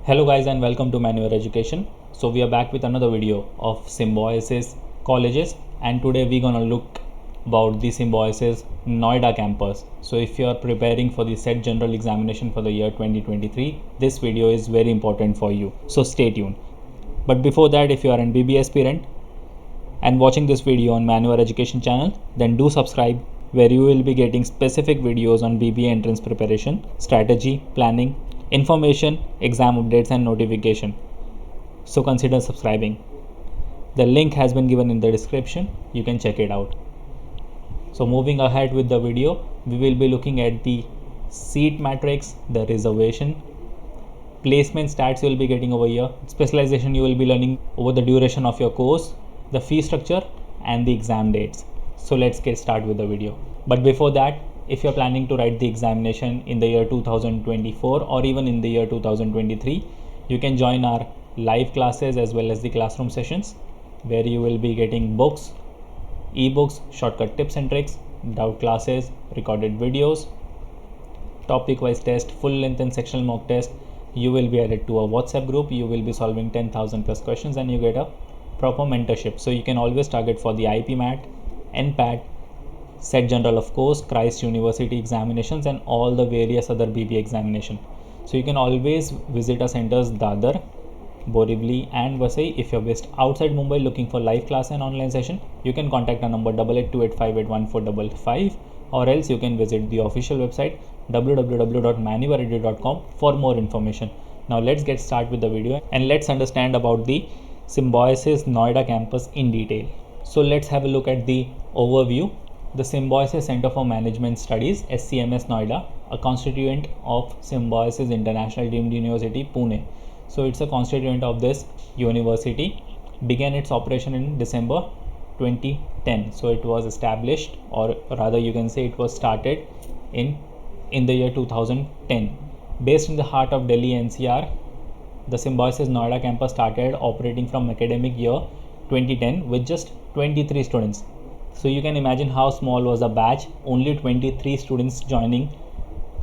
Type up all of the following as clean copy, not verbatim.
Hello guys and welcome to Manoeuvre Education. So we are back with another video of Symbiosis colleges, and today we're gonna look about the Symbiosis Noida campus. So if you are preparing for the SET general examination for the year 2023, this video is very important for you. So stay tuned. But before that, if you are an BBA aspirant and watching this video on Manoeuvre Education channel, then do subscribe, where you will be getting specific videos on BBA entrance preparation, strategy, planning, information, exam updates and notification. So consider subscribing. The link has been given in the description. You can check it out. So moving ahead with the video, we will be looking at the seat matrix, the reservation, placement stats you will be getting over here, specialization you will be learning over the duration of your course, the fee structure and the exam dates. So let's get started with the video. But before that, if you're planning to write the examination in the year 2024 or even in the year 2023, you can join our live classes as well as the classroom sessions, where you will be getting books, ebooks, shortcut tips and tricks, doubt classes, recorded videos, topic wise test, full length and sectional mock test. You will be added to a WhatsApp group. You will be solving 10,000 plus questions and you get a proper mentorship. So you can always target for the IPMAT, NPAT, SET General of course, Christ University examinations and all the various other BBA examination. So you can always visit our centers Dadar, Borivali and Vasai. If you're based outside Mumbai looking for live class and online session, you can contact our number 8828581455, or else you can visit the official website www.manoeuvreedu.com for more information. Now let's get started with the video and let's understand about the Symbiosis Noida campus in detail. So let's have a look at the overview. The Symbiosis Center for Management Studies, SCMS Noida, a constituent of Symbiosis International Deemed University, Pune. So it's a constituent of this university. Began its operation in December 2010. So it was established, or rather you can say it was started in the year 2010. Based in the heart of Delhi NCR, the Symbiosis Noida campus started operating from academic year 2010 with just 23 students. So you can imagine how small was the batch, only 23 students joining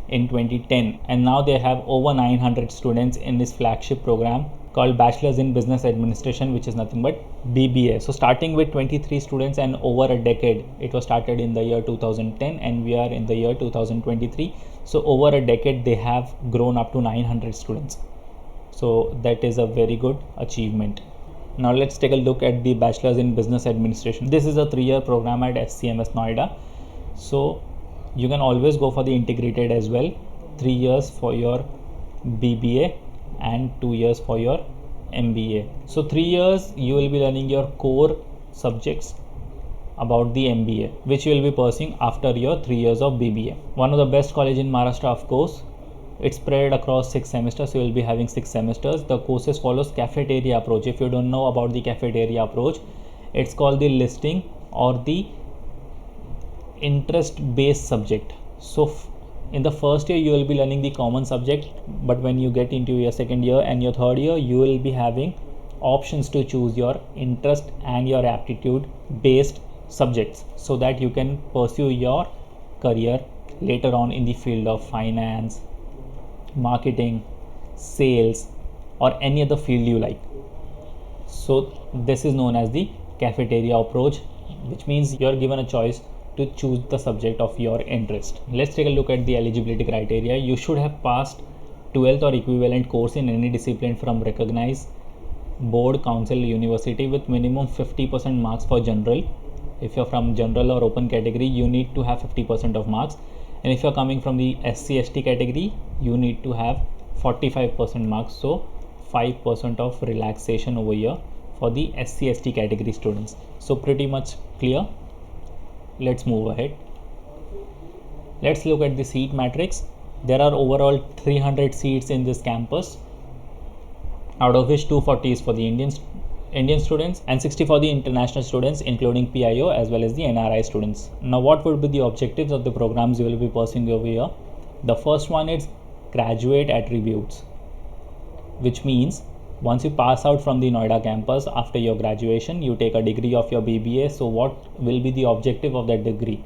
in 2010, and now they have over 900 students in this flagship program called Bachelor's in Business Administration, which is nothing but BBA. So starting with 23 students and over a decade, it was started in the year 2010 and we are in the year 2023. So over a decade they have grown up to 900 students. So that is a very good achievement. Now let's take a look at the Bachelor's in Business Administration. This is a 3-year program at SCMS Noida. So you can always go for the integrated as well. 3 years for your BBA and 2 years for your MBA. So 3 years you will be learning your core subjects about the MBA, which you will be pursuing after your 3 years of BBA. One of the best college in Maharashtra, of course. It's spread across 6 semesters, so you will be having 6 semesters. The courses follows cafeteria approach. If you don't know about the cafeteria approach, it's called the listing or the interest based subject. So in the first year you will be learning the common subject, but when you get into your second year and your third year, you will be having options to choose your interest and your aptitude based subjects, so that you can pursue your career later on in the field of finance, marketing, sales or any other field you like. So this is known as the cafeteria approach, which means you are given a choice to choose the subject of your interest. Let's take a look at the eligibility criteria. You should have passed 12th or equivalent course in any discipline from recognized board, council, university with minimum 50% marks for general. If you're from general or open category, you need to have 50% of marks, and if you're coming from the SC/ST category, you need to have 45% marks. So 5% of relaxation over here for the SC/ST category students. So pretty much clear. Let's move ahead. Let's look at the seat matrix. There are overall 300 seats in this campus, out of which 240 is for the Indian students and 60 for the international students, including PIO as well as the NRI students. Now what would be the objectives of the programs you will be pursuing over here? The first one is graduate attributes, which means once you pass out from the Noida campus after your graduation, you take a degree of your BBA. So what will be the objective of that degree?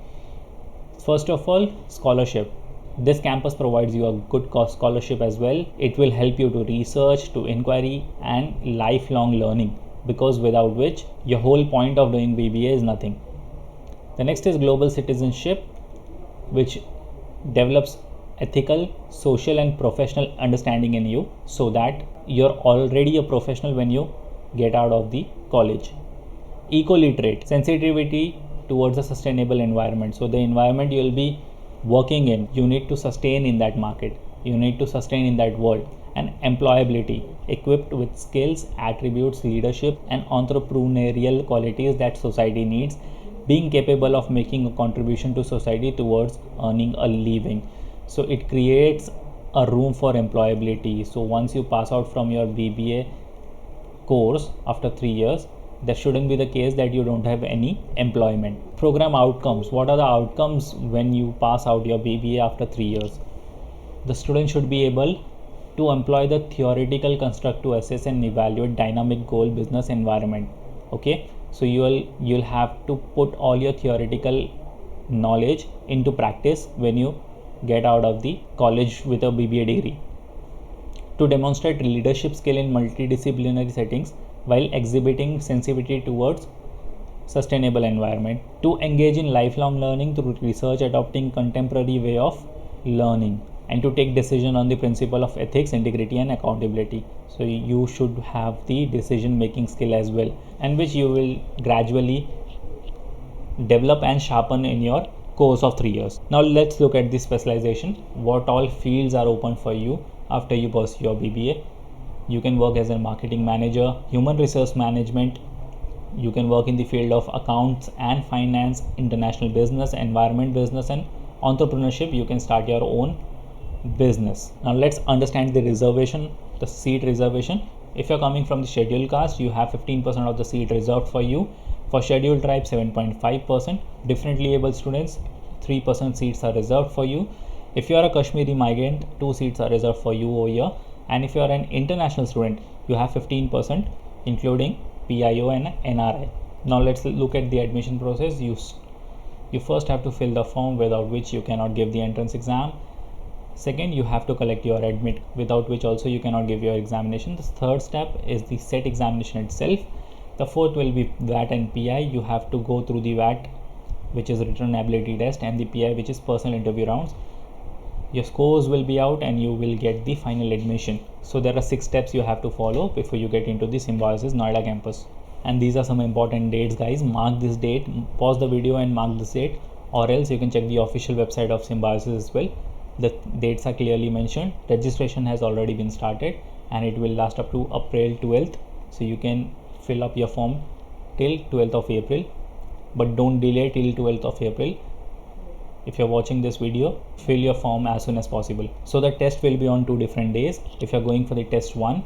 First of all, scholarship. This campus provides you a good cost scholarship as well. It will help you to research, to inquiry and lifelong learning, because without which your whole point of doing BBA is nothing. The next is global citizenship, which develops ethical, social and professional understanding in you, so that you're already a professional when you get out of the college. Eco-literate, sensitivity towards a sustainable environment. So the environment you will be working in, you need to sustain in that market, you need to sustain in that world. And employability, equipped with skills, attributes, leadership and entrepreneurial qualities that society needs, being capable of making a contribution to society towards earning a living. So it creates a room for employability. So once you pass out from your BBA course after 3 years, that shouldn't be the case that you don't have any employment. Program outcomes. What are the outcomes when you pass out your BBA after 3 years? The student should be able to employ the theoretical construct to assess and evaluate dynamic goal business environment. Okay, so you'll have to put all your theoretical knowledge into practice when you get out of the college with a BBA degree. To demonstrate leadership skill in multidisciplinary settings while exhibiting sensitivity towards sustainable environment. To engage in lifelong learning through research, adopting contemporary way of learning, and to take decision on the principle of ethics, integrity and accountability. So you should have the decision making skill as well, and which you will gradually develop and sharpen in your course of 3 years. Now let's look at the specialization. What all fields are open for you after you pursue your BBA. You can work as a marketing manager, human resource management. You can work in the field of accounts and finance, international business, environment business and entrepreneurship. You can start your own business. Now let's understand the reservation, the seat reservation. If you're coming from the scheduled caste, you have 15% of the seat reserved for you. For scheduled tribe, 7.5%. Differently able students, 3% seats are reserved for you. If you are a Kashmiri migrant, 2 seats are reserved for you over here. And if you are an international student, you have 15%, including PIO and NRI. Now let's look at the admission process. You first have to fill the form, without which you cannot give the entrance exam. Second, you have to collect your admit, without which also you cannot give your examination. The third step is the set examination itself. The fourth will be VAT and PI. You have to go through the VAT, which is written ability test, and the PI, which is personal interview rounds. Your scores will be out and you will get the final admission. So there are 6 steps you have to follow before you get into the Symbiosis Noida campus. And these are some important dates, guys. Mark this date, pause the video and mark this date, or else you can check the official website of Symbiosis as well. The dates are clearly mentioned. Registration has already been started and it will last up to April 12th. So you can fill up your form till 12th of April, but don't delay till 12th of April. If you're watching this video, fill your form as soon as possible. So the test will be on 2 different days. If you're going for the test 1,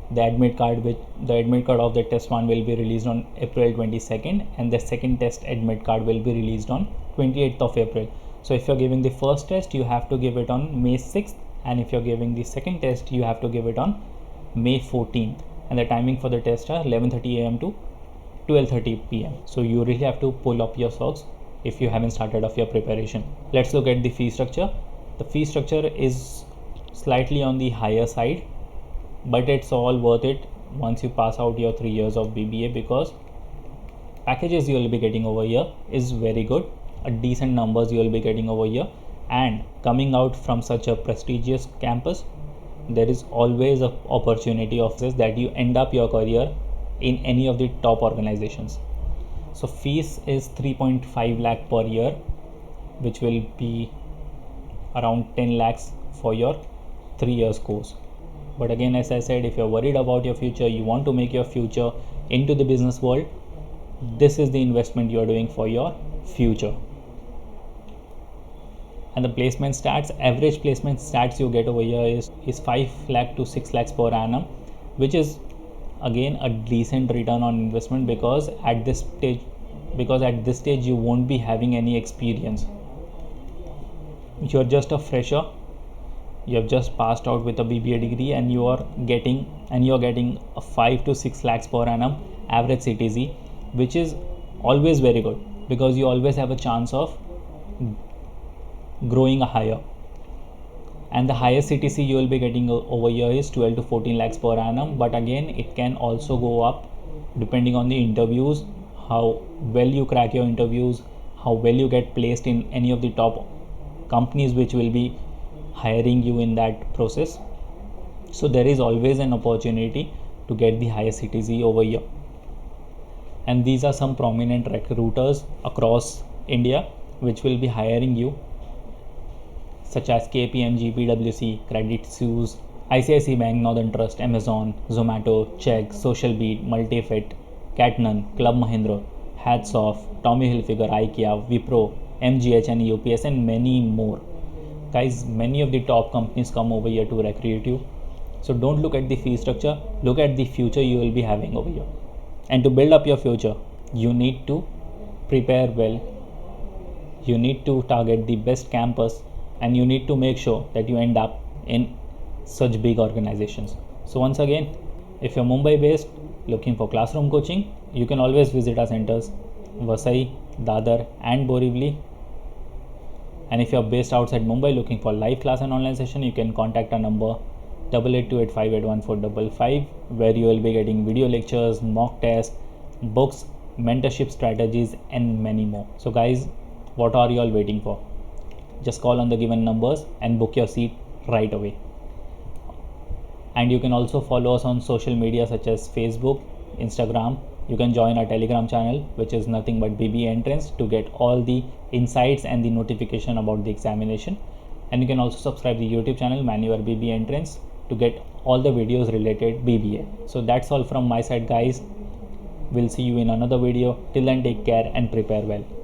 the admit card of the test 1 will be released on April 22nd, and the second test admit card will be released on 28th of April. So if you're giving the first test, you have to give it on May 6th, and if you're giving the second test, you have to give it on May 14th. And the timing for the test are 11:30 a.m. to 12:30 p.m. So you really have to pull up your socks if you haven't started off your preparation. Let's look at the fee structure. The fee structure is slightly on the higher side, but it's all worth it once you pass out your 3 years of BBA, because packages you will be getting over here is very good. A decent numbers you will be getting over here, and coming out from such a prestigious campus, there is always an opportunity of this that you end up your career in any of the top organizations. So fees is 3.5 lakh per year, which will be around 10 lakhs for your 3 years course. But again, as I said, if you're worried about your future, you want to make your future into the business world, this is the investment you are doing for your future. And the placement stats, average placement stats you get over here is 5 lakh to 6 lakhs per annum, which is again a decent return on investment, because at this stage you won't be having any experience. You're just a fresher. You have just passed out with a BBA degree, and you're getting a 5 to 6 lakhs per annum average CTC, which is always very good, because you always have a chance of growing higher. And the highest CTC you will be getting over here is 12 to 14 lakhs per annum, but again it can also go up depending on the interviews, how well you crack your interviews, how well you get placed in any of the top companies which will be hiring you in that process. So there is always an opportunity to get the highest CTC over here. And these are some prominent recruiters across India which will be hiring you, such as KPMG, PwC, Credit Suisse, ICICI Bank, Northern Trust, Amazon, Zomato, Chegg, SocialBeat, Multifit, Catnon, Club Mahindra, Hats Off, Tommy Hilfiger, IKEA, Wipro, MGH and UPS, and many more. Guys, many of the top companies come over here to recruit you. So don't look at the fee structure, look at the future you will be having over here. And to build up your future, you need to prepare well. You need to target the best campus, and you need to make sure that you end up in such big organizations. So once again, if you're Mumbai based looking for classroom coaching, you can always visit our centers Vasai, Dadar and Borivali. And if you're based outside Mumbai looking for live class and online session, you can contact our number 8828581455, where you will be getting video lectures, mock tests, books, mentorship strategies and many more. So guys, what are you all waiting for? Just call on the given numbers and book your seat right away. And you can also follow us on social media such as Facebook, Instagram. You can join our Telegram channel, which is nothing but BBA Entrance, to get all the insights and the notification about the examination. And you can also subscribe to the YouTube channel Manoeuvre BBA Entrance to get all the videos related BBA. So that's all from my side, guys. We'll see you in another video. Till then, take care and prepare well.